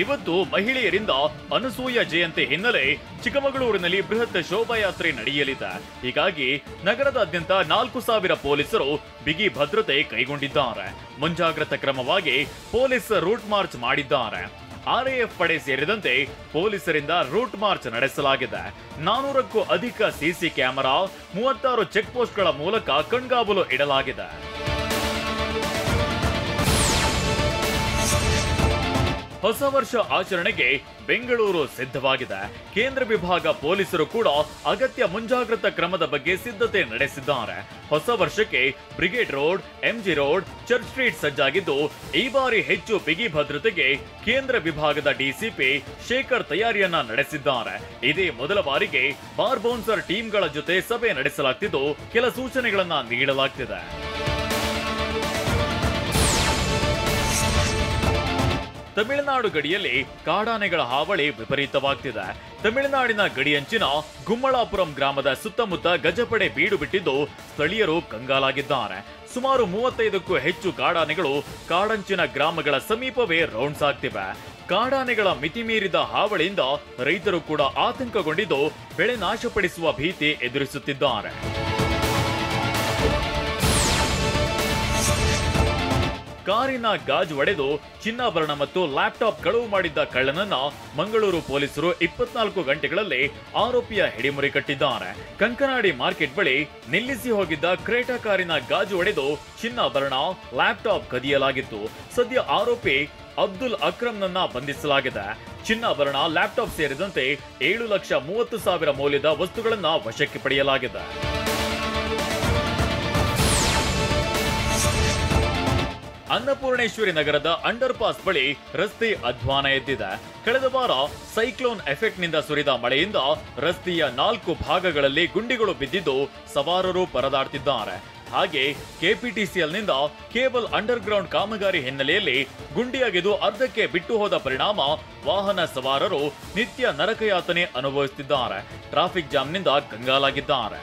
ಇವತ್ತು ಮಹಿಳೆಯರಿಂದ ಅನಸೂಯ ಜಯಂತಿ ಹಿನ್ನೆಲೆ ಚಿಕ್ಕಮಗಳೂರಿನಲ್ಲಿ ಬೃಹತ್ ಶೋಭಾಯಾತ್ರೆ ನಡೆಯಲಿದೆ. ಹೀಗಾಗಿ ನಗರದಾದ್ಯಂತ 4,000 ಪೊಲೀಸರು ಬಿಗಿ ಭದ್ರತೆ ಕೈಗೊಂಡಿದ್ದಾರೆ. ಮುಂಜಾಗ್ರತಾ ಕ್ರಮವಾಗಿ ಪೊಲೀಸ್ ರೂಟ್ ಮಾರ್ಚ್ ಮಾಡಿದ್ದಾರೆ. ಆರ್ಎಎಫ್ ಪಡೆ ಸೇರಿದಂತೆ ಪೊಲೀಸರಿಂದ ರೂಟ್ ಮಾರ್ಚ್ ನಡೆಸಲಾಗಿದೆ. 400ಕ್ಕೂ ಅಧಿಕ ಸಿಸಿ ಕ್ಯಾಮೆರಾ, 36 ಚೆಕ್ ಪೋಸ್ಟ್ಗಳ ಮೂಲಕ ಕಣ್ಗಾವಲು ಇಡಲಾಗಿದೆ. ಹೊಸ ವರ್ಷ ಆಚರಣೆಗೆ ಬೆಂಗಳೂರು ಸಿದ್ಧವಾಗಿದೆ. ಕೇಂದ್ರ ವಿಭಾಗ ಪೊಲೀಸರು ಕೂಡ ಅಗತ್ಯ ಮುಂಜಾಗ್ರತಾ ಕ್ರಮದ ಬಗ್ಗೆ ಸಿದ್ಧತೆ ನಡೆಸಿದ್ದಾರೆ. ಹೊಸ ವರ್ಷಕ್ಕೆ Brigade Road, MG Road, Church Street ಸಜ್ಜಾಗಿದ್ದು, ಈ ಬಾರಿ ಹೆಚ್ಚು ಬಿಗಿ ಭದ್ರತೆಗೆ ಕೇಂದ್ರ ವಿಭಾಗದ ಡಿಸಿಪಿ ಶೇಖರ್ ತಯಾರಿಯನ್ನ ನಡೆಸಿದ್ದಾರೆ. ಇದೇ ಮೊದಲ ಬಾರಿಗೆ ಬಾರ್ ಬೌನ್ಸರ್ ಟೀಮ್ಗಳ ಜೊತೆ ಸಭೆ ನಡೆಸಲಾಗ್ತಿದ್ದು, ಕೆಲ ಸೂಚನೆಗಳನ್ನ ನೀಡಲಾಗ್ತಿದೆ. ತಮಿಳುನಾಡು ಗಡಿಯಲ್ಲಿ ಕಾಡಾನೆಗಳ ಹಾವಳಿ ವಿಪರೀತವಾಗ್ತಿದೆ. ತಮಿಳುನಾಡಿನ ಗಡಿಯಂಚಿನ ಗುಮ್ಮಳಾಪುರಂ ಗ್ರಾಮದ ಸುತ್ತಮುತ್ತ ಗಜಪಡೆ ಬೀಡು ಬಿಟ್ಟಿದ್ದು, ಸ್ಥಳೀಯರು ಕಂಗಾಲಾಗಿದ್ದಾರೆ. ಸುಮಾರು 35ಕ್ಕೂ ಹೆಚ್ಚು ಕಾಡಾನೆಗಳು ಕಾಡಂಚಿನ ಗ್ರಾಮಗಳ ಸಮೀಪವೇ ರೌಂಡ್ಸ್ ಆಗ್ತಿವೆ. ಕಾಡಾನೆಗಳ ಮಿತಿಮೀರಿದ ಹಾವಳಿಯಿಂದ ರೈತರು ಕೂಡ ಆತಂಕಗೊಂಡಿದ್ದು, ಬೆಳೆ ನಾಶಪಡಿಸುವ ಭೀತಿ ಎದುರಿಸುತ್ತಿದ್ದಾರೆ. ಕಾರಿನ ಗಾಜು ಒಡೆದು ಚಿನ್ನಾಭರಣ ಮತ್ತು ಲ್ಯಾಪ್ಟಾಪ್ ಕಳವು ಮಾಡಿದ್ದ ಕಳ್ಳನನ್ನ ಮಂಗಳೂರು ಪೊಲೀಸರು 24 ಗಂಟೆಗಳಲ್ಲಿ ಆರೋಪಿಯ ಹಿಡಿಮುರಿ ಕಟ್ಟಿದ್ದಾರೆ. ಕಂಕನಾಡಿ ಮಾರ್ಕೆಟ್ ಬಳಿ ನಿಲ್ಲಿಸಿ ಹೋಗಿದ್ದ ಕ್ರೇಟಾ ಕಾರಿನ ಗಾಜು ಒಡೆದು ಚಿನ್ನಾಭರಣ, ಲ್ಯಾಪ್ಟಾಪ್ ಕದಿಯಲಾಗಿತ್ತು. ಸದ್ಯ ಆರೋಪಿ ಅಬ್ದುಲ್ ಅಕ್ರಮ್ನನ್ನ ಬಂಧಿಸಲಾಗಿದೆ. ಚಿನ್ನಾಭರಣ, ಲ್ಯಾಪ್ಟಾಪ್ ಸೇರಿದಂತೆ 7,30,000 ಮೌಲ್ಯದ ವಸ್ತುಗಳನ್ನ ವಶಕ್ಕೆ ಪಡೆಯಲಾಗಿದೆ. ಅನ್ನಪೂರ್ಣೇಶ್ವರಿ ನಗರದ ಅಂಡರ್ ಪಾಸ್ ಬಳಿ ರಸ್ತೆ ಅಧ್ವಾನ ಎದ್ದಿದೆ. ಕಳೆದ ವಾರ ಸೈಕ್ಲೋನ್ ಎಫೆಕ್ಟ್ ನಿಂದ ಸುರಿದ ಮಳೆಯಿಂದ ರಸ್ತೆಯ 4 ಭಾಗಗಳಲ್ಲಿ ಗುಂಡಿಗಳು ಬಿದ್ದಿದ್ದು, ಸವಾರರು ಪರದಾಡ್ತಿದ್ದಾರೆ. ಹಾಗೆ ಕೆಪಿಟಿಸಿಎಲ್ ನಿಂದ ಕೇಬಲ್ ಅಂಡರ್ ಗ್ರೌಂಡ್ ಕಾಮಗಾರಿ ಹಿನ್ನೆಲೆಯಲ್ಲಿ ಗುಂಡಿ ಅಗೆದು ಅರ್ಧಕ್ಕೆ ಬಿಟ್ಟು ಹೋದ ಪರಿಣಾಮ ವಾಹನ ಸವಾರರು ನಿತ್ಯ ನರಕಯಾತನೆ ಅನುಭವಿಸುತ್ತಿದ್ದಾರೆ. ಟ್ರಾಫಿಕ್ ಜಾಮ್ನಿಂದ ಕಂಗಾಲಾಗಿದ್ದಾರೆ.